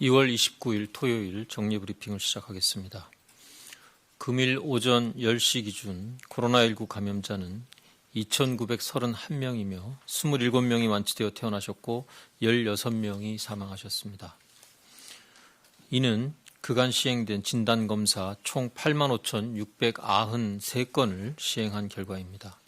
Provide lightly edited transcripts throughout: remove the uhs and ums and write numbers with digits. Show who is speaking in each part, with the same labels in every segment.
Speaker 1: 2월 29일 토요일 정리브리핑을 시작하겠습니다. 금일 오전 10시 기준 코로나19 감염자는 2,931명이며 27명이 완치되어 퇴원하셨고 16명이 사망하셨습니다. 이는 그간 시행된 진단검사 총 85,693건을 시행한 결과입니다.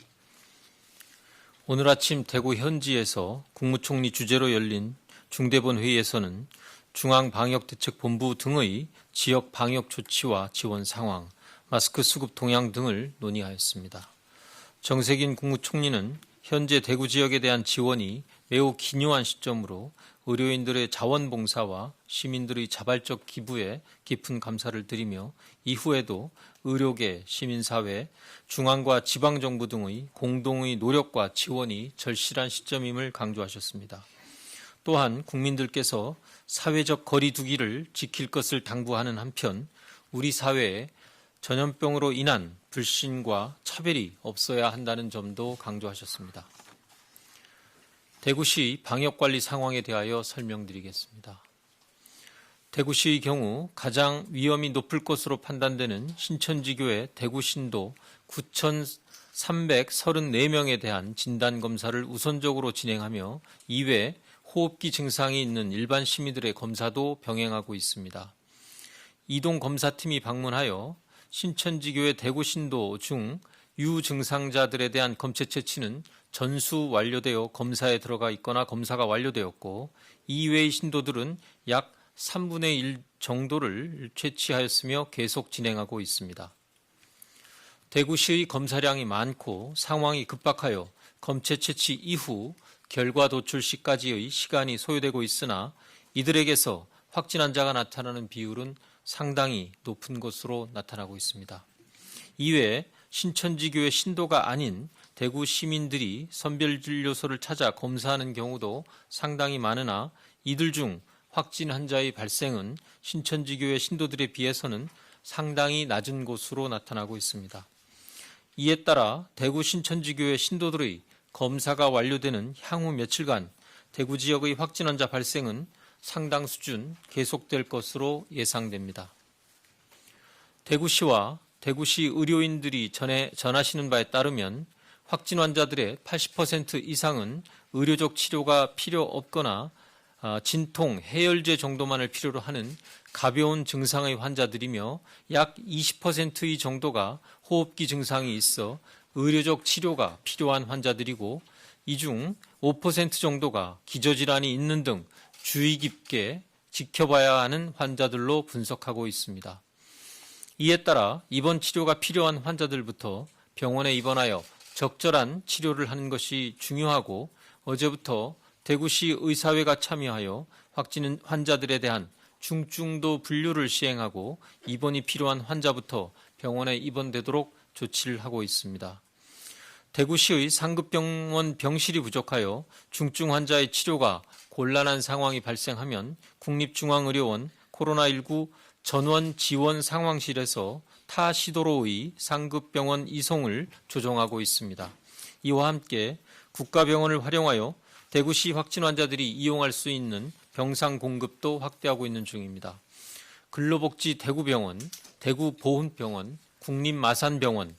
Speaker 1: 오늘 아침 대구 현지에서 국무총리 주재로 열린 중대본 회의에서는 중앙방역대책본부 등의 지역 방역 조치와 지원 상황, 마스크 수급 동향 등을 논의하였습니다. 정세균 국무총리는 현재 대구 지역에 대한 지원이 매우 기묘한 시점으로 의료인들의 자원봉사와 시민들의 자발적 기부에 깊은 감사를 드리며 이후에도 의료계, 시민사회, 중앙과 지방정부 등의 공동의 노력과 지원이 절실한 시점임을 강조하셨습니다. 또한 국민들께서 사회적 거리 두기를 지킬 것을 당부하는 한편 우리 사회에 전염병으로 인한 불신과 차별이 없어야 한다는 점도 강조하셨습니다. 대구시 방역관리 상황에 대하여 설명드리겠습니다. 대구시의 경우 가장 위험이 높을 것으로 판단되는 신천지교회 대구신도 9,334명에 대한 진단검사를 우선적으로 진행하며 이외 호흡기 증상이 있는 일반 시민들의 검사도 병행하고 있습니다. 이동 검사팀이 방문하여 신천지교회 대구신도 중 유증상자들에 대한 검체 채취는 전수 완료되어 검사에 들어가 있거나 검사가 완료되었고 이외의 신도들은 약 3분의 1 정도를 채취하였으며 계속 진행하고 있습니다. 대구시의 검사량이 많고 상황이 급박하여 검체 채취 이후 결과 도출 시까지의 시간이 소요되고 있으나 이들에게서 확진 환자가 나타나는 비율은 상당히 높은 것으로 나타나고 있습니다. 이외에 신천지교회 신도가 아닌 대구 시민들이 선별진료소를 찾아 검사하는 경우도 상당히 많으나 이들 중 확진 환자의 발생은 신천지교회 신도들에 비해서는 상당히 낮은 것으로 나타나고 있습니다. 이에 따라 대구 신천지교회 신도들의 검사가 완료되는 향후 며칠간 대구 지역의 확진 환자 발생은 상당 수준 계속될 것으로 예상됩니다. 대구시와 대구시 의료인들이 전하시는 바에 따르면 확진 환자들의 80% 이상은 의료적 치료가 필요 없거나 진통, 해열제 정도만을 필요로 하는 가벼운 증상의 환자들이며 약 20%의 정도가 호흡기 증상이 있어 의료적 치료가 필요한 환자들이고 이 중 5% 정도가 기저질환이 있는 등 주의 깊게 지켜봐야 하는 환자들로 분석하고 있습니다. 이에 따라 입원 치료가 필요한 환자들부터 병원에 입원하여 적절한 치료를 하는 것이 중요하고 어제부터 대구시 의사회가 참여하여 확진 환자들에 대한 중증도 분류를 시행하고 입원이 필요한 환자부터 병원에 입원되도록 조치를 하고 있습니다. 대구시의 상급병원 병실이 부족하여 중증 환자의 치료가 곤란한 상황이 발생하면 국립중앙의료원 코로나19 전원 지원 상황실에서 타 시도로의 상급병원 이송을 조정하고 있습니다. 이와 함께 국가병원을 활용하여 대구시 확진 환자들이 이용할 수 있는 병상 공급도 확대하고 있는 중입니다. 근로복지 대구병원, 대구보훈병원, 국립마산병원,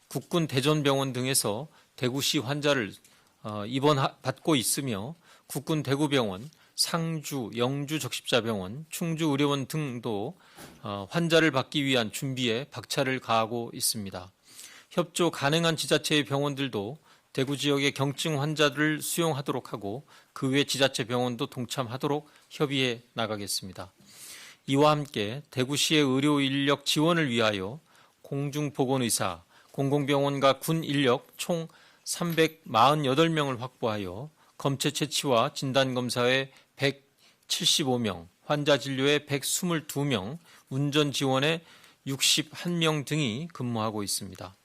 Speaker 1: 국군대전병원 등에서 대구시 환자를 입원받고 있으며 국군대구병원, 상주, 영주 적십자병원, 충주의료원 등도 환자를 받기 위한 준비에 박차를 가하고 있습니다. 협조 가능한 지자체의 병원들도 대구 지역의 경증 환자들을 수용하도록 하고 그 외 지자체 병원도 동참하도록 협의해 나가겠습니다. 이와 함께 대구시의 의료 인력 지원을 위하여 공중보건의사, 공공병원과 군 인력 총 348명을 확보하여 검체 채취와 진단검사에 175명, 환자 진료에 122명, 운전 지원에 61명 등이 근무하고 있습니다.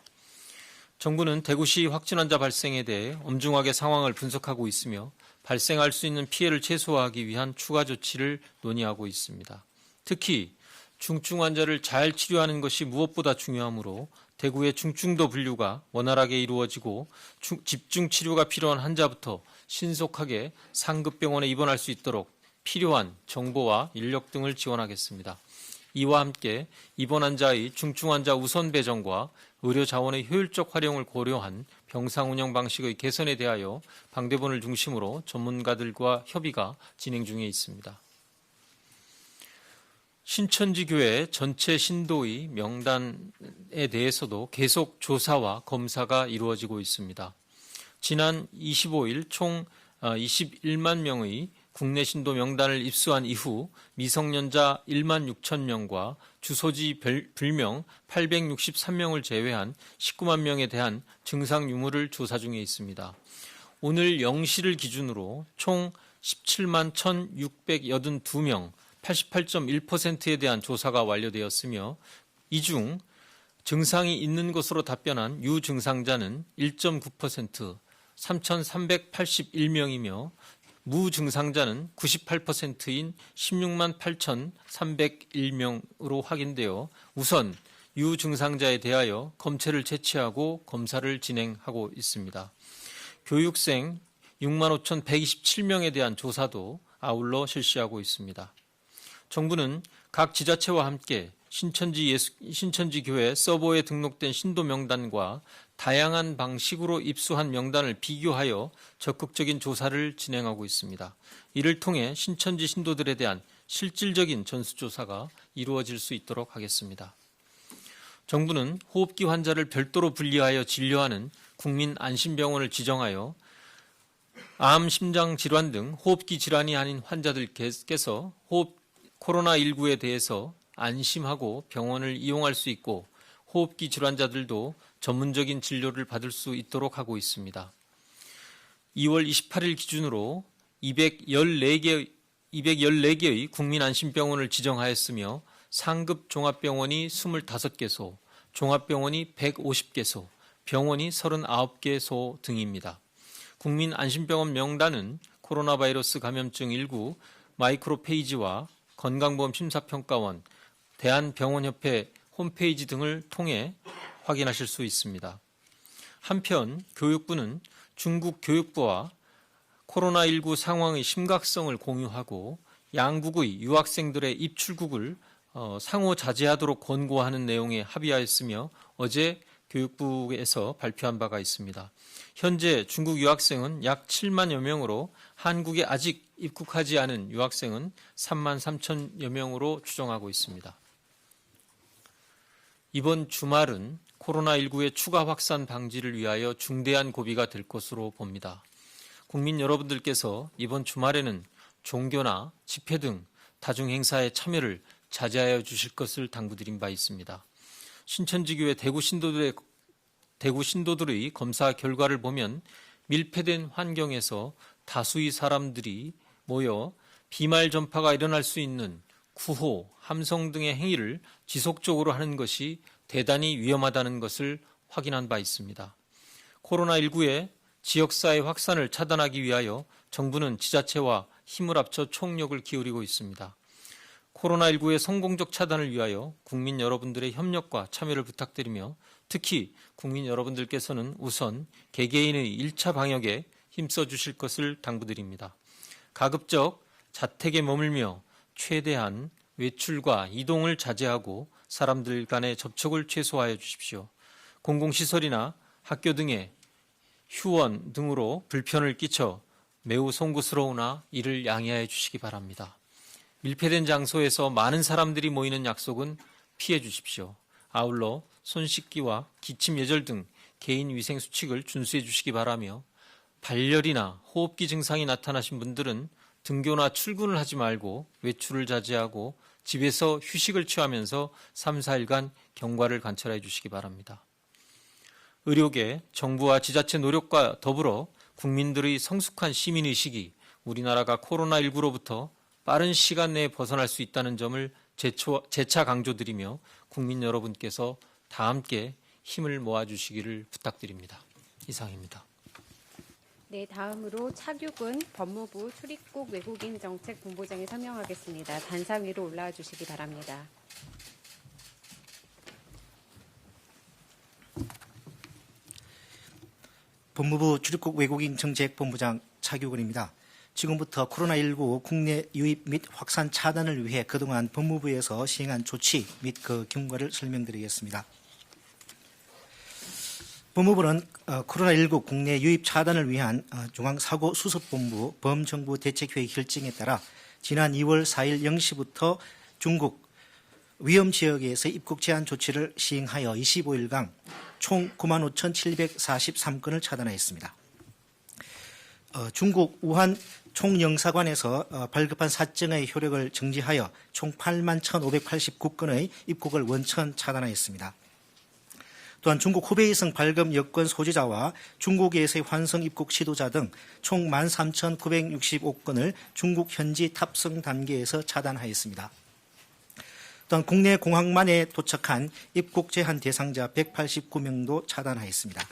Speaker 1: 정부는 대구시 확진 환자 발생에 대해 엄중하게 상황을 분석하고 있으며 발생할 수 있는 피해를 최소화하기 위한 추가 조치를 논의하고 있습니다. 특히 중증 환자를 잘 치료하는 것이 무엇보다 중요하므로 대구의 중증도 분류가 원활하게 이루어지고 집중 치료가 필요한 환자부터 신속하게 상급병원에 입원할 수 있도록 필요한 정보와 인력 등을 지원하겠습니다. 이와 함께 입원 환자의 중증 환자 우선 배정과 의료 자원의 효율적 활용을 고려한 병상 운영 방식의 개선에 대하여 방대본을 중심으로 전문가들과 협의가 진행 중에 있습니다. 신천지 교회 전체 신도의 명단에 대해서도 계속 조사와 검사가 이루어지고 있습니다. 지난 25일 총 21만 명의 국내 신도 명단을 입수한 이후 미성년자 1만 6천 명과 주소지 불명 863명을 제외한 19만 명에 대한 증상 유무를 조사 중에 있습니다. 오늘 0시를 기준으로 총 17만 1,682명, 88.1%에 대한 조사가 완료되었으며 이 중 증상이 있는 것으로 답변한 유증상자는 1.9%, 3,381명이며 무증상자는 98%인 16만 8,301명으로 확인되어 우선 유증상자에 대하여 검체를 채취하고 검사를 진행하고 있습니다. 교육생 6만 5,127명에 대한 조사도 아울러 실시하고 있습니다. 정부는 각 지자체와 함께 신천지 교회 서버에 등록된 신도 명단과 다양한 방식으로 입수한 명단을 비교하여 적극적인 조사를 진행하고 있습니다. 이를 통해 신천지 신도들에 대한 실질적인 전수조사가 이루어질 수 있도록 하겠습니다. 정부는 호흡기 환자를 별도로 분리하여 진료하는 국민안심병원을 지정하여 암, 심장 질환 등 호흡기 질환이 아닌 환자들께서 코로나19에 대해서 안심하고 병원을 이용할 수 있고 호흡기 질환자들도 전문적인 진료를 받을 수 있도록 하고 있습니다. 2월 28일 기준으로 214개의 국민안심병원을 지정하였으며 상급 종합병원이 25개소, 종합병원이 150개소, 병원이 39개소 등입니다. 국민안심병원 명단은 코로나 바이러스 감염증 19 마이크로페이지와 건강보험 심사평가원, 대한병원협회 홈페이지 등을 통해 확인하실 수 있습니다. 한편 교육부는 중국 교육부와 코로나19 상황의 심각성을 공유하고 양국의 유학생들의 입출국을 상호 자제하도록 권고하는 내용에 합의하였으며 어제 교육부에서 발표한 바가 있습니다. 현재 중국 유학생은 약 7만여 명으로 한국에 아직 입국하지 않은 유학생은 3만 3천여 명으로 추정하고 있습니다. 이번 주말은 코로나19의 추가 확산 방지를 위하여 중대한 고비가 될 것으로 봅니다. 국민 여러분들께서 이번 주말에는 종교나 집회 등 다중행사에 참여를 자제하여 주실 것을 당부드린 바 있습니다. 신천지교회 대구 신도들의 검사 결과를 보면 밀폐된 환경에서 다수의 사람들이 모여 비말 전파가 일어날 수 있는 구호, 함성 등의 행위를 지속적으로 하는 것이 대단히 위험하다는 것을 확인한 바 있습니다. 코로나19의 지역사회 확산을 차단하기 위하여 정부는 지자체와 힘을 합쳐 총력을 기울이고 있습니다. 코로나19의 성공적 차단을 위하여 국민 여러분들의 협력과 참여를 부탁드리며 특히 국민 여러분들께서는 우선 개개인의 1차 방역에 힘써 주실 것을 당부드립니다. 가급적 자택에 머물며 최대한 외출과 이동을 자제하고 사람들 간의 접촉을 최소화해 주십시오. 공공시설이나 학교 등의 휴원 등으로 불편을 끼쳐 매우 송구스러우나 이를 양해해 주시기 바랍니다. 밀폐된 장소에서 많은 사람들이 모이는 약속은 피해 주십시오. 아울러 손 씻기와 기침 예절 등 개인 위생 수칙을 준수해 주시기 바라며 발열이나 호흡기 증상이 나타나신 분들은 등교나 출근을 하지 말고 외출을 자제하고 집에서 휴식을 취하면서 3, 4일간 경과를 관찰해 주시기 바랍니다. 의료계, 정부와 지자체 노력과 더불어 국민들의 성숙한 시민의식이 우리나라가 코로나19로부터 빠른 시간 내에 벗어날 수 있다는 점을 재차 강조드리며 국민 여러분께서 다 함께 힘을 모아주시기를 부탁드립니다. 이상입니다.
Speaker 2: 네, 다음으로 차규근 법무부 출입국 외국인 정책 본부장이 설명하겠습니다. 단상 위로 올라와 주시기 바랍니다.
Speaker 3: 법무부 출입국 외국인 정책 본부장 차규근입니다. 지금부터 코로나19 국내 유입 및 확산 차단을 위해 그동안 법무부에서 시행한 조치 및 그 경과를 설명드리겠습니다. 법무부는 코로나19 국내 유입 차단을 위한 중앙사고수습본부 범정부대책회의 결정에 따라 지난 2월 4일 0시부터 중국 위험지역에서 입국 제한 조치를 시행하여 25일간 총 95,743건을 차단하였습니다. 중국 우한 총영사관에서 발급한 사정의 효력을 정지하여 총 81,589건의 입국을 원천 차단하였습니다. 또한 중국 후베이성 발급 여권 소지자와 중국에서의 환성 입국 시도자 등 총 13,965건을 중국 현지 탑승 단계에서 차단하였습니다. 또한 국내 공항만에 도착한 입국 제한 대상자 189명도 차단하였습니다.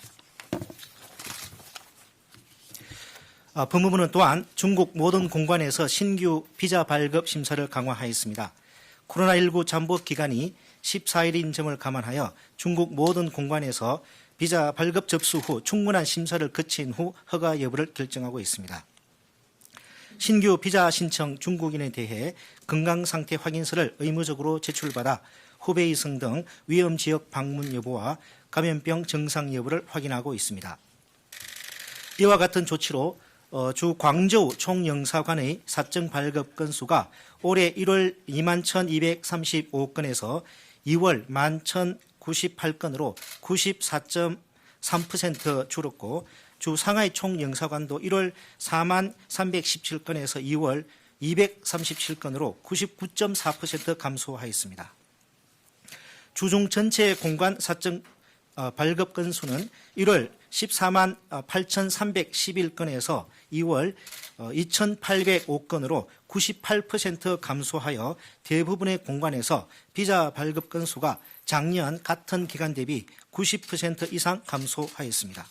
Speaker 3: 법무부는 또한 중국 모든 공관에서 신규 비자 발급 심사를 강화하였습니다. 코로나19 잠복 기간이 14일인 점을 감안하여 중국 모든 공관에서 비자 발급 접수 후 충분한 심사를 거친 후 허가 여부를 결정하고 있습니다. 신규 비자 신청 중국인에 대해 건강상태 확인서를 의무적으로 제출받아 후베이성 등 위험지역 방문 여부와 감염병 증상 여부를 확인하고 있습니다. 이와 같은 조치로 주 광저우 총영사관의 사정 발급 건수가 올해 1월 21,235건에서 2월 11,098건으로 94.3% 줄었고 주 상하이 총영사관도 1월 41,317건에서 2월 237건으로 99.4% 감소하였습니다. 주중 전체 공관 사정 발급 건수는 1월 14만 8,311건에서 2월 2,805건으로 98% 감소하여 대부분의 공관에서 비자 발급 건수가 작년 같은 기간 대비 90% 이상 감소하였습니다.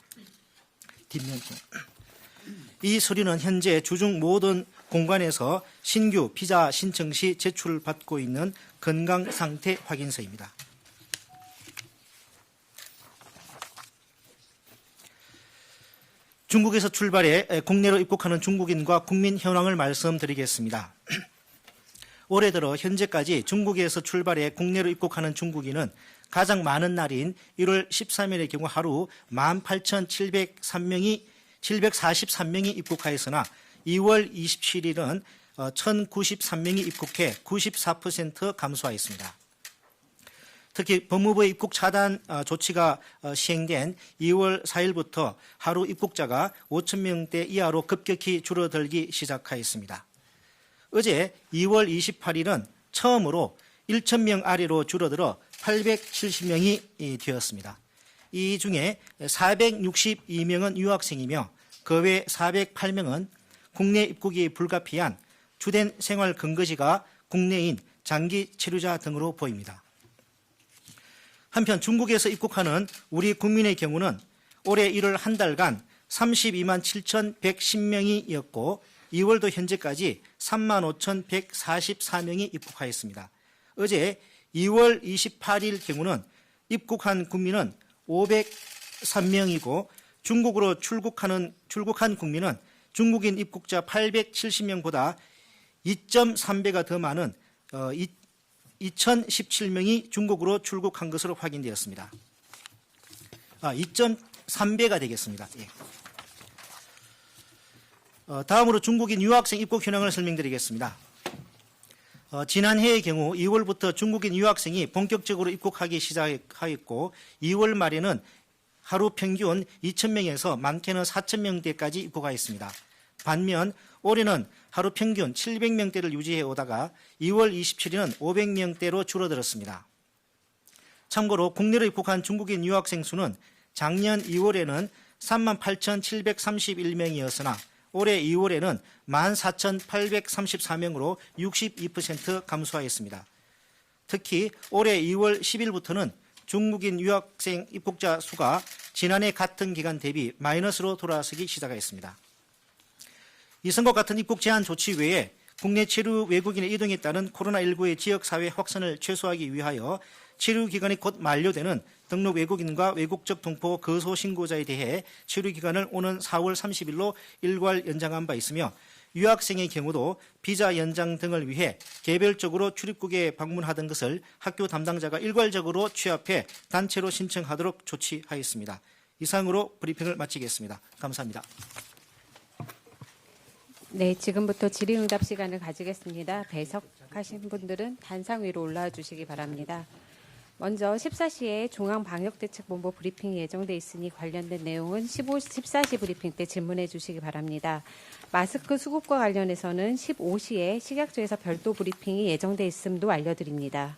Speaker 3: 이 서류는 현재 주중 모든 공관에서 신규 비자 신청 시 제출받고 있는 건강상태 확인서입니다. 중국에서 출발해 국내로 입국하는 중국인과 국민 현황을 말씀드리겠습니다. 올해 들어 현재까지 중국에서 출발해 국내로 입국하는 중국인은 가장 많은 날인 1월 13일의 경우 하루 18,743명이 입국하였으나 2월 27일은 1,093명이 입국해 94% 감소하였습니다. 특히 법무부의 입국 차단 조치가 시행된 2월 4일부터 하루 입국자가 5,000명대 이하로 급격히 줄어들기 시작하였습니다. 어제 2월 28일은 처음으로 1,000명 아래로 줄어들어 870명이 되었습니다. 이 중에 462명은 유학생이며 그 외 408명은 국내 입국이 불가피한 주된 생활 근거지가 국내인 장기 체류자 등으로 보입니다. 한편 중국에서 입국하는 우리 국민의 경우는 올해 1월 한 달간 32만 7,110명이었고 2월도 현재까지 3만 5,144명이 입국하였습니다. 어제 2월 28일 경우는 입국한 국민은 503명이고 중국으로 출국한 국민은 중국인 입국자 870명보다 2.3배가 더 많은 2,017명이 중국으로 출국한 것으로 확인되었습니다. 2.3배가 되겠습니다. 예. 다음으로 중국인 유학생 입국 현황을 설명드리겠습니다. 지난해의 경우 2월부터 중국인 유학생이 본격적으로 입국하기 시작하였고 2월 말에는 하루 평균 2,000명에서 많게는 4,000명대까지 입국하였습니다. 반면 올해는 하루 평균 700명대를 유지해 오다가 2월 27일은 500명대로 줄어들었습니다. 참고로 국내로 입국한 중국인 유학생 수는 작년 2월에는 38,731명이었으나 올해 2월에는 14,834명으로 62% 감소하였습니다. 특히 올해 2월 10일부터는 중국인 유학생 입국자 수가 지난해 같은 기간 대비 마이너스로 돌아서기 시작하였습니다. 이성과 같은 입국 제한 조치 외에 국내 체류 외국인의 이동에 따른 코로나19의 지역사회 확산을 최소화하기 위하여 체류 기간이 곧 만료되는 등록 외국인과 외국적 동포 거소 신고자에 대해 체류 기간을 오는 4월 30일로 일괄 연장한 바 있으며 유학생의 경우도 비자 연장 등을 위해 개별적으로 출입국에 방문하던 것을 학교 담당자가 일괄적으로 취합해 단체로 신청하도록 조치하였습니다. 이상으로 브리핑을 마치겠습니다. 감사합니다.
Speaker 2: 네, 지금부터 질의응답 시간을 가지겠습니다. 배석하신 분들은 단상 위로 올라와 주시기 바랍니다. 먼저 14시에 중앙방역대책본부 브리핑이 예정돼 있으니 관련된 내용은 14시 브리핑 때 질문해 주시기 바랍니다. 마스크 수급과 관련해서는 15시에 식약처에서 별도 브리핑이 예정돼 있음도 알려드립니다.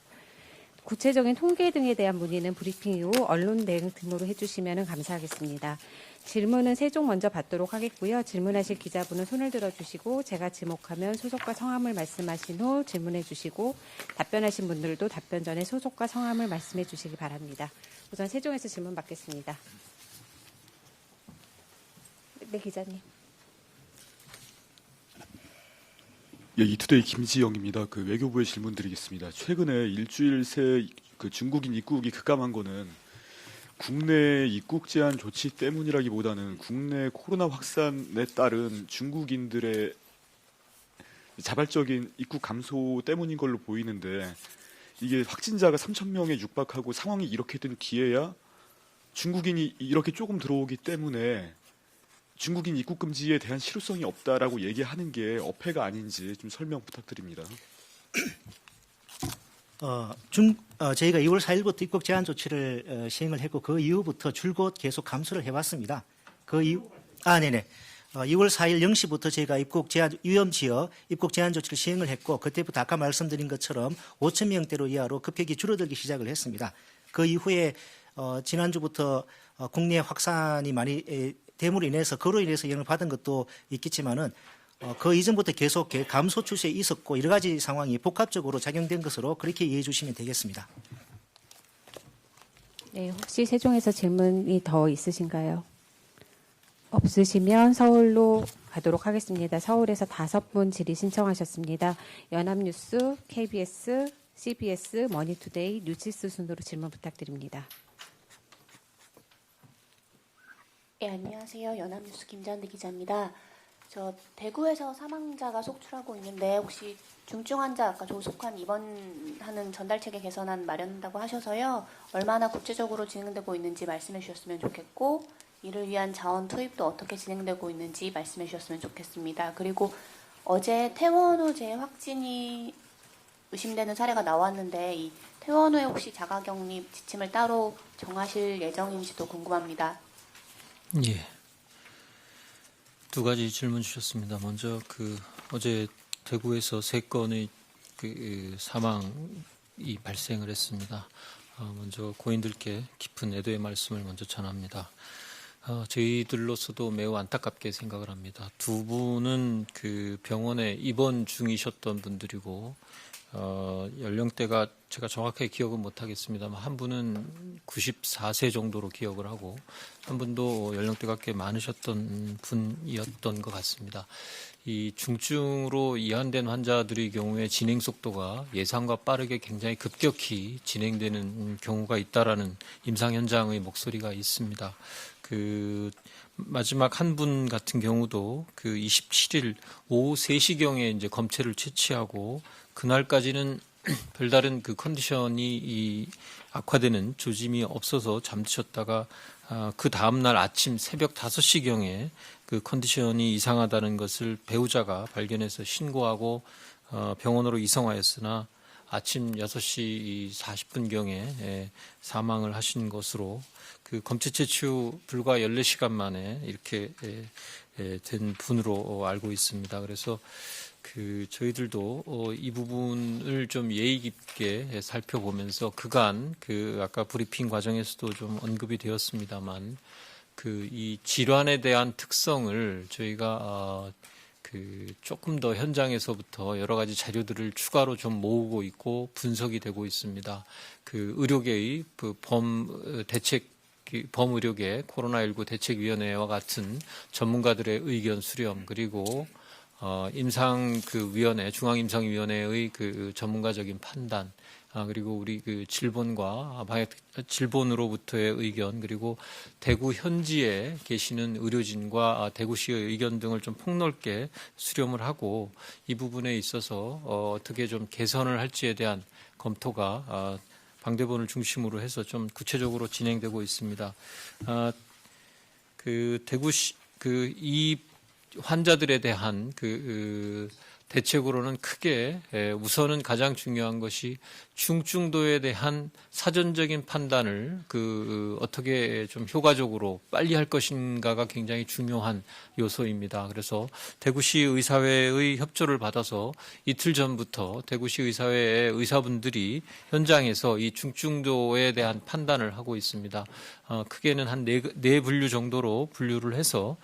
Speaker 2: 구체적인 통계 등에 대한 문의는 브리핑 이후 언론 대응 등으로 해주시면 감사하겠습니다. 질문은 세 종 먼저 받도록 하겠고요. 질문하실 기자분은 손을 들어주시고 제가 지목하면 소속과 성함을 말씀하신 후 질문해 주시고 답변하신 분들도 답변 전에 소속과 성함을 말씀해 주시기 바랍니다. 우선 세 종에서 질문 받겠습니다. 네, 기자님.
Speaker 4: 예, 이투데이 김지영입니다. 외교부에 질문 드리겠습니다. 최근에 일주일 새 중국인 입국이 급감한 거는 국내 입국 제한 조치 때문이라기보다는 국내 코로나 확산에 따른 중국인들의 자발적인 입국 감소 때문인 걸로 보이는데 이게 확진자가 3,000명에 육박하고 상황이 이렇게 된 뒤에야 중국인이 이렇게 조금 들어오기 때문에 중국인 입국 금지에 대한 실효성이 없다라고 얘기하는 게 어폐가 아닌지 좀 설명 부탁드립니다.
Speaker 3: 저희가 2월 4일부터 입국 제한 조치를 시행을 했고 그 이후부터 줄곧 계속 감소를 해왔습니다. 그 이후, 네네. 2월 4일 0시부터 저희가 입국 제한 위험 지역 입국 제한 조치를 시행을 했고 그때부터 아까 말씀드린 것처럼 5천 명대로 이하로 급격히 줄어들기 시작을 했습니다. 그 이후에 지난주부터 국내 확산이 많이 됨으로 인해서 그로 인해서 영향을 받은 것도 있겠지만은 그 이전부터 계속 감소 추세에 있었고 여러 가지 상황이 복합적으로 작용된 것으로 그렇게 이해해 주시면 되겠습니다.
Speaker 2: 네, 혹시 세종에서 질문이 더 있으신가요? 없으시면 서울로 가도록 하겠습니다. 서울에서 5분 질의 신청하셨습니다. 연합뉴스, KBS, CBS, 머니투데이, 뉴시스 순으로 질문 부탁드립니다.
Speaker 5: 네, 안녕하세요. 연합뉴스 김자은대 기자입니다. 저 대구에서 사망자가 속출하고 있는데 혹시 중증 환자 아까 조속한 입원하는 전달체계 개선안 마련한다고 하셔서요. 얼마나 구체적으로 진행되고 있는지 말씀해 주셨으면 좋겠고 이를 위한 자원 투입도 어떻게 진행되고 있는지 말씀해 주셨으면 좋겠습니다. 그리고 어제 퇴원 후 재확진이 의심되는 사례가 나왔는데 이 퇴원 후에 혹시 자가격리 지침을 따로 정하실 예정인지도 궁금합니다.
Speaker 1: 예. 두 가지 질문 주셨습니다. 먼저 어제 대구에서 3건의 사망이 발생을 했습니다. 먼저 고인들께 깊은 애도의 말씀을 먼저 전합니다. 저희들로서도 매우 안타깝게 생각을 합니다. 두 분은 병원에 입원 중이셨던 분들이고 연령대가 제가 정확하게 기억은 못하겠습니다만 한 분은 94세 정도로 기억을 하고 한 분도 연령대가 꽤 많으셨던 분이었던 것 같습니다. 이 중증으로 이완된 환자들의 경우에 진행 속도가 예상과 빠르게 굉장히 급격히 진행되는 경우가 있다라는 임상 현장의 목소리가 있습니다. 마지막 한 분 같은 경우도 27일 오후 3시경에 이제 검체를 채취하고 그날까지는 별다른 컨디션이 악화되는 조짐이 없어서 잠드셨다가 그 다음날 아침 새벽 5시경에 컨디션이 이상하다는 것을 배우자가 발견해서 신고하고 병원으로 이송하였으나 아침 6시 40분경에 사망을 하신 것으로 검체 채취 후 불과 14시간 만에 이렇게 된 분으로 알고 있습니다. 그래서 저희들도 이 부분을 좀 예의 깊게 살펴보면서 그간 아까 브리핑 과정에서도 좀 언급이 되었습니다만 이 질환에 대한 특성을 저희가 조금 더 현장에서부터 여러 가지 자료들을 추가로 좀 모으고 있고 분석이 되고 있습니다. 의료계의 범의료계 코로나19 대책위원회와 같은 전문가들의 의견 수렴 그리고 중앙임상위원회의 전문가적인 판단 그리고 우리 그 질본으로부터의 의견, 그리고 대구 현지에 계시는 의료진과 대구시의 의견 등을 좀 폭넓게 수렴을 하고 이 부분에 있어서 어떻게 좀 개선을 할지에 대한 검토가 방대본을 중심으로 해서 좀 구체적으로 진행되고 있습니다. 그 대구시 이 환자들에 대한 대책으로는 크게 우선은 가장 중요한 것이 중증도에 대한 사전적인 판단을 어떻게 좀 효과적으로 빨리 할 것인가가 굉장히 중요한 요소입니다. 그래서 대구시 의사회의 협조를 받아서 이틀 전부터 대구시 의사회의 의사분들이 현장에서 이 중증도에 대한 판단을 하고 있습니다. 크게는 한 네 분류 정도로 분류를 해서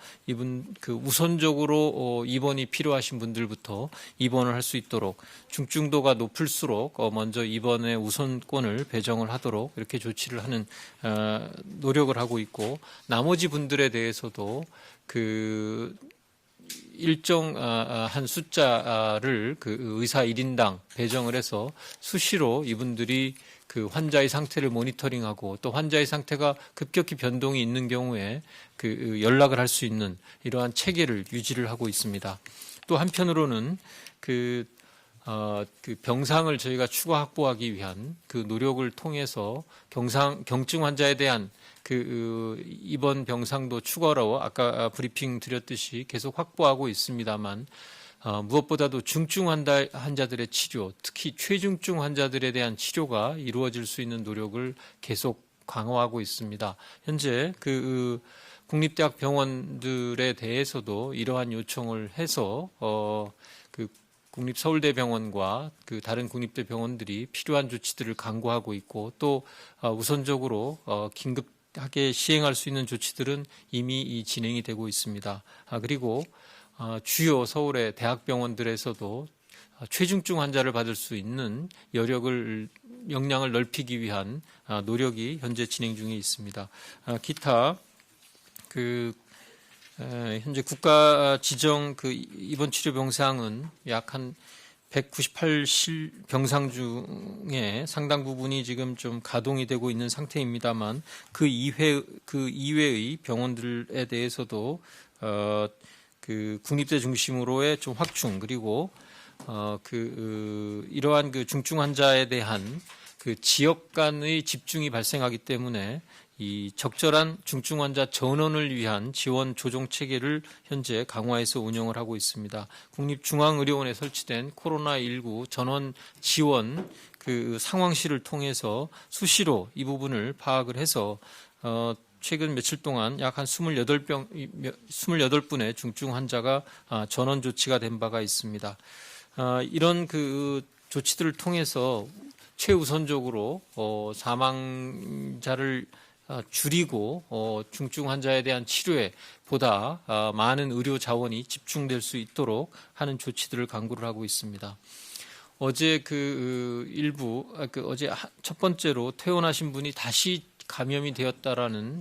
Speaker 1: 우선적으로 입원이 필요하신 분들부터 입원을 할 수 있도록 중증도가 높을수록 먼저 입원의 우선권을 배정을 하도록 이렇게 조치를 하는 노력을 하고 있고, 나머지 분들에 대해서도 일정 한 숫자를 의사 1인당 배정을 해서 수시로 이분들이 환자의 상태를 모니터링하고 또 환자의 상태가 급격히 변동이 있는 경우에 연락을 할 수 있는 이러한 체계를 유지를 하고 있습니다. 또 한편으로는 병상을 저희가 추가 확보하기 위한 노력을 통해서 경증 환자에 대한 입원 병상도 추가로 아까 브리핑 드렸듯이 계속 확보하고 있습니다만, 무엇보다도 중증 환자들의 치료, 특히 최중증 환자들에 대한 치료가 이루어질 수 있는 노력을 계속 강화하고 있습니다. 현재 국립대학 병원들에 대해서도 이러한 요청을 해서 국립서울대병원과 다른 국립대 병원들이 필요한 조치들을 강구하고 있고, 또 우선적으로 긴급하게 시행할 수 있는 조치들은 이미 진행이 되고 있습니다. 그리고 주요 서울의 대학병원들에서도 최중증 환자를 받을 수 있는 역량을 넓히기 위한 노력이 현재 진행 중에 있습니다. 기타 현재 국가 지정 입원 치료 병상은 약 한 198 병상 중에 상당 부분이 지금 좀 가동이 되고 있는 상태입니다만, 그 이외의 병원들에 대해서도 국립대 중심으로의 좀 확충, 그리고 이러한 중증 환자에 대한 지역 간의 집중이 발생하기 때문에 이 적절한 중증 환자 전원을 위한 지원 조정 체계를 현재 강화해서 운영을 하고 있습니다. 국립중앙의료원에 설치된 코로나19 전원 지원 상황실을 통해서 수시로 이 부분을 파악을 해서 최근 며칠 동안 약 한 28분의 중증 환자가 전원 조치가 된 바가 있습니다. 이런 조치들을 통해서 최우선적으로 사망자를 줄이고 중증 환자에 대한 치료에 보다 많은 의료 자원이 집중될 수 있도록 하는 조치들을 강구를 하고 있습니다. 어제 어제 첫 번째로 퇴원하신 분이 다시 감염이 되었다라는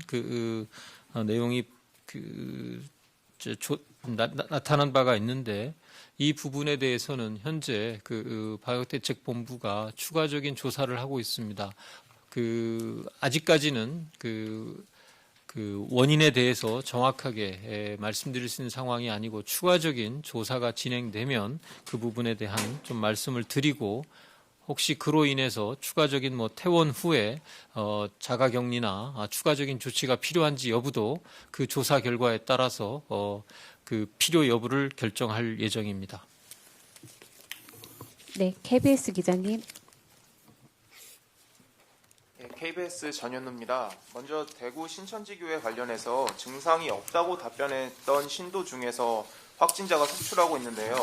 Speaker 1: 내용이 나타난 바가 있는데, 이 부분에 대해서는 현재 방역대책본부가 추가적인 조사를 하고 있습니다. 아직까지는 원인에 대해서 정확하게 말씀드릴 수 있는 상황이 아니고, 추가적인 조사가 진행되면 그 부분에 대한 좀 말씀을 드리고, 혹시 그로 인해서 추가적인 퇴원 후에 자가격리나 추가적인 조치가 필요한지 여부도 그 조사 결과에 따라서 필요 여부를 결정할 예정입니다.
Speaker 2: 네, KBS 기자님.
Speaker 6: KBS 전현우입니다. 먼저 대구 신천지교회 관련해서 증상이 없다고 답변했던 신도 중에서 확진자가 속출하고 있는데요.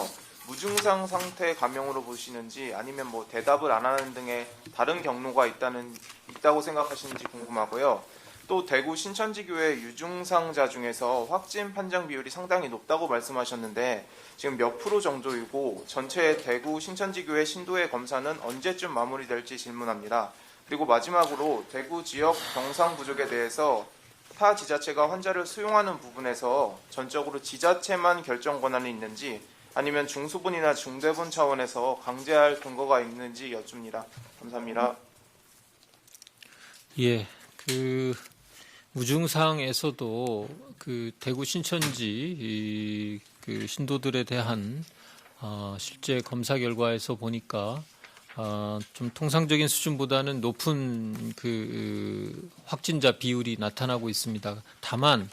Speaker 6: 무증상 상태 감염으로 보시는지, 아니면 대답을 안 하는 등의 다른 경로가 있다고 생각하시는지 궁금하고요. 또 대구 신천지교회 유증상자 중에서 확진 판정 비율이 상당히 높다고 말씀하셨는데, 지금 몇 프로 정도이고 전체 대구 신천지교회 신도의 검사는 언제쯤 마무리될지 질문합니다. 그리고 마지막으로 대구 지역 병상 부족에 대해서 타 지자체가 환자를 수용하는 부분에서 전적으로 지자체만 결정 권한이 있는지, 아니면 중수분이나 중대분 차원에서 강제할 근거가 있는지 여쭙니다. 감사합니다.
Speaker 1: 예, 그 무증상에서도 그 대구 신천지 그 신도들에 대한 실제 검사 결과에서 보니까 좀 통상적인 수준보다는 높은 그 확진자 비율이 나타나고 있습니다. 다만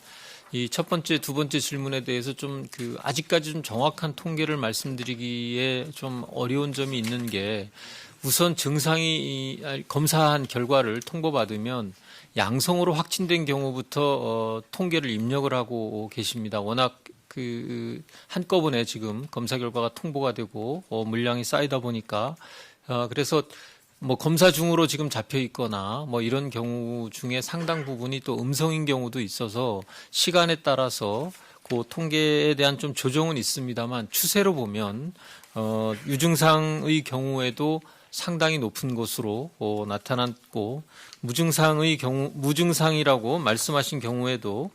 Speaker 1: 이 첫 번째, 두 번째 질문에 대해서 좀 그 아직까지 좀 정확한 통계를 말씀드리기에 좀 어려운 점이 있는 게 우선 증상이 검사한 결과를 통보받으면 양성으로 확진된 경우부터 통계를 입력을 하고 계십니다. 워낙 그 한꺼번에 지금 검사 결과가 통보가 되고 물량이 쌓이다 보니까 그래서 뭐 검사 중으로 지금 잡혀 있거나 뭐 이런 경우 중에 상당 부분이 또 음성인 경우도 있어서 시간에 따라서 그 통계에 대한 좀 조정은 있습니다만 추세로 보면 유증상의 경우에도 상당히 높은 것으로 나타났고 무증상이라고 말씀하신 경우에도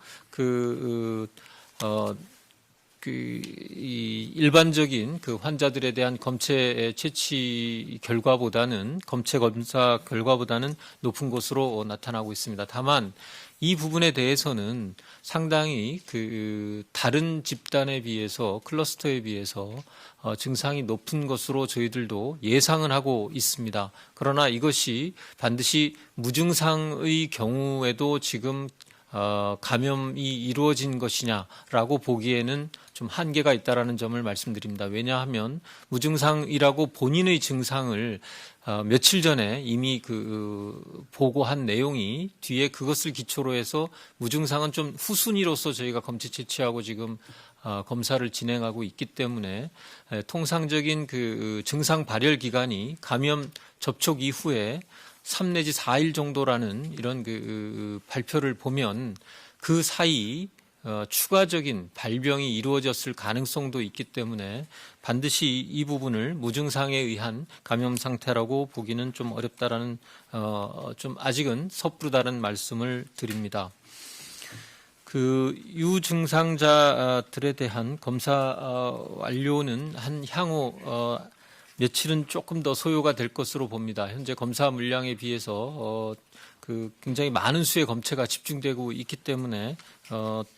Speaker 1: 이 일반적인 그 환자들에 대한 검체 채취 결과보다는 검체 검사 결과보다는 높은 것으로 나타나고 있습니다. 다만 이 부분에 대해서는 상당히 그 다른 집단에 비해서 클러스터에 비해서 증상이 높은 것으로 저희들도 예상은 하고 있습니다. 그러나 이것이 반드시 무증상의 경우에도 지금 감염이 이루어진 것이냐라고 보기에는 좀 한계가 있다라는 점을 말씀드립니다. 왜냐하면 무증상이라고 본인의 증상을 며칠 전에 이미 보고한 내용이 뒤에 그것을 기초로 해서 무증상은 좀 후순위로서 저희가 검체 채취하고 지금 검사를 진행하고 있기 때문에 통상적인 그 증상 발열 기간이 감염 접촉 이후에 3 내지 4일 정도라는 이런 그 발표를 보면 그 사이 추가적인 발병이 이루어졌을 가능성도 있기 때문에 반드시 이 부분을 무증상에 의한 감염 상태라고 보기는 좀 어렵다라는 좀 아직은 섣부르다는 말씀을 드립니다. 그 유증상자들에 대한 검사 완료는 향후 며칠은 조금 더 소요가 될 것으로 봅니다. 현재 검사 물량에 비해서 그 굉장히 많은 수의 검체가 집중되고 있기 때문에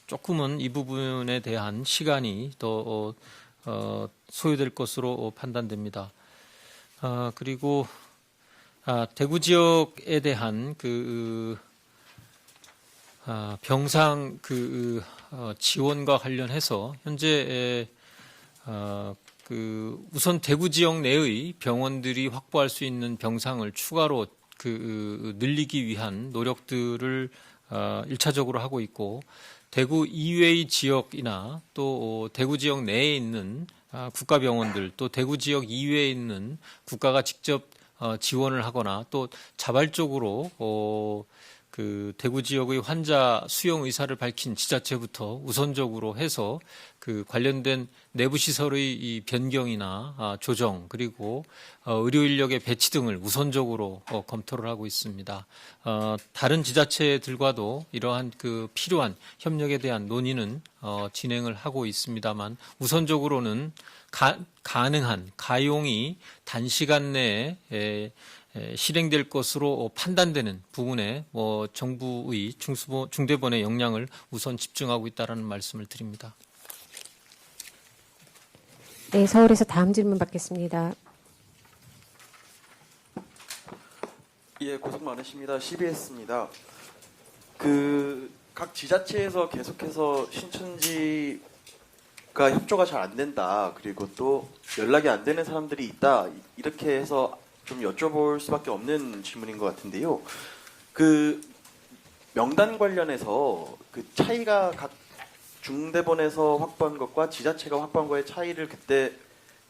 Speaker 1: 조금은 이 부분에 대한 시간이 더 소요될 것으로 판단됩니다. 그리고 대구 지역에 대한 그 병상 그 지원과 관련해서 현재 우선 대구 지역 내의 병원들이 확보할 수 있는 병상을 추가로 늘리기 위한 노력들을 1차적으로 하고 있고 대구 이외의 지역이나 또 대구 지역 내에 있는 국가병원들 또 대구 지역 이외에 있는 국가가 직접 지원을 하거나 또 자발적으로 그 대구 지역의 환자 수용 의사를 밝힌 지자체부터 우선적으로 해서 그 관련된 내부 시설의 이 변경이나 조정 그리고 의료 인력의 배치 등을 우선적으로 검토를 하고 있습니다. 다른 지자체들과도 이러한 그 필요한 협력에 대한 논의는 진행을 하고 있습니다만 우선적으로는 가능한 가용이 단시간 내에 실행될 것으로 판단되는 부분에 정부의 중대본의 역량을 우선 집중하고 있다는 말씀을 드립니다.
Speaker 2: 네, 서울에서 다음 질문 받겠습니다.
Speaker 7: 예, 고생 많으십니다. CBS입니다. 각 지자체에서 계속해서 신천지가 협조가 잘 안 된다. 그리고 또 연락이 안 되는 사람들이 있다. 이렇게 해서 좀 여쭤볼 수밖에 없는 질문인 것 같은데요. 그 명단 관련해서 그 차이가 각 중대본에서 확보한 것과 지자체가 확보한 거의 차이를 그때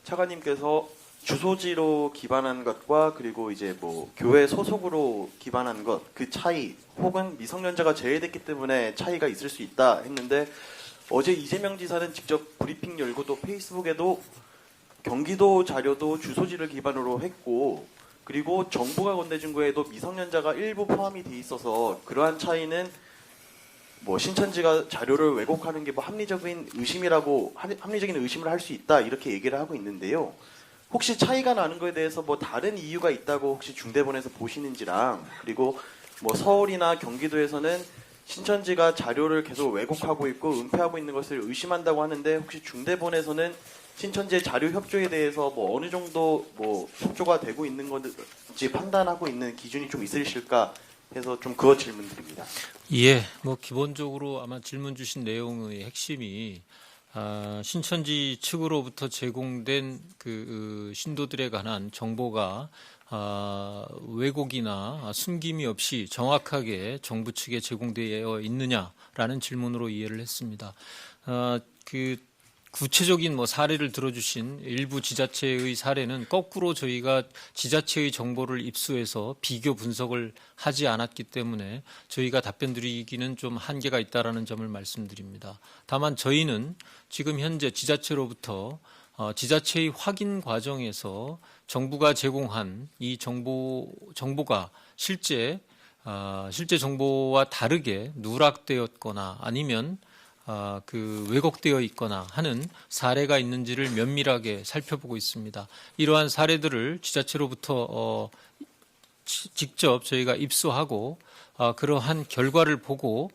Speaker 7: 차관님께서 주소지로 기반한 것과 그리고 이제 뭐 교회 소속으로 기반한 것 그 차이 혹은 미성년자가 제외됐기 때문에 차이가 있을 수 있다 했는데 어제 이재명 지사는 직접 브리핑 열고 또 페이스북에도 경기도 자료도 주소지를 기반으로 했고 그리고 정부가 건네준 거에도 미성년자가 일부 포함이 돼 있어서 그러한 차이는 뭐 신천지가 자료를 왜곡하는 게 뭐 합리적인 의심을 할 수 있다 이렇게 얘기를 하고 있는데요. 혹시 차이가 나는 거에 대해서 뭐 다른 이유가 있다고 혹시 중대본에서 보시는지랑, 그리고 뭐 서울이나 경기도에서는 신천지가 자료를 계속 왜곡하고 있고 은폐하고 있는 것을 의심한다고 하는데, 혹시 중대본에서는 신천지의 자료 협조에 대해서 뭐 어느 정도 뭐 협조가 되고 있는 건지 판단하고 있는 기준이 좀 있으실까 해서 좀 그거 질문드립니다.
Speaker 1: 예, 뭐 기본적으로 아마 질문 주신 내용의 핵심이 신천지 측으로부터 제공된 그 신도들에 관한 정보가 왜곡이나 숨김이 없이 정확하게 정부 측에 제공되어 있느냐라는 질문으로 이해를 했습니다. 그 구체적인 뭐 사례를 들어주신 일부 지자체의 사례는 거꾸로 저희가 지자체의 정보를 입수해서 비교 분석을 하지 않았기 때문에 저희가 답변 드리기는 좀 한계가 있다라는 점을 말씀드립니다. 다만 저희는 지금 현재 지자체로부터 지자체의 확인 과정에서 정부가 제공한 이 정보가 실제 정보와 다르게 누락되었거나 아니면 그 왜곡되어 있거나 하는 사례가 있는지를 면밀하게 살펴보고 있습니다. 이러한 사례들을 지자체로부터 직접 저희가 입수하고 그러한 결과를 보고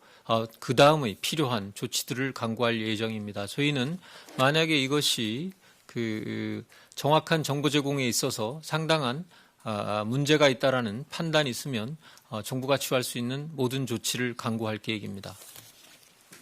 Speaker 1: 그 다음의 필요한 조치들을 강구할 예정입니다. 저희는 만약에 이것이 그 정확한 정보 제공에 있어서 상당한 문제가 있다라는 판단이 있으면 정부가 취할 수 있는 모든 조치를 강구할 계획입니다.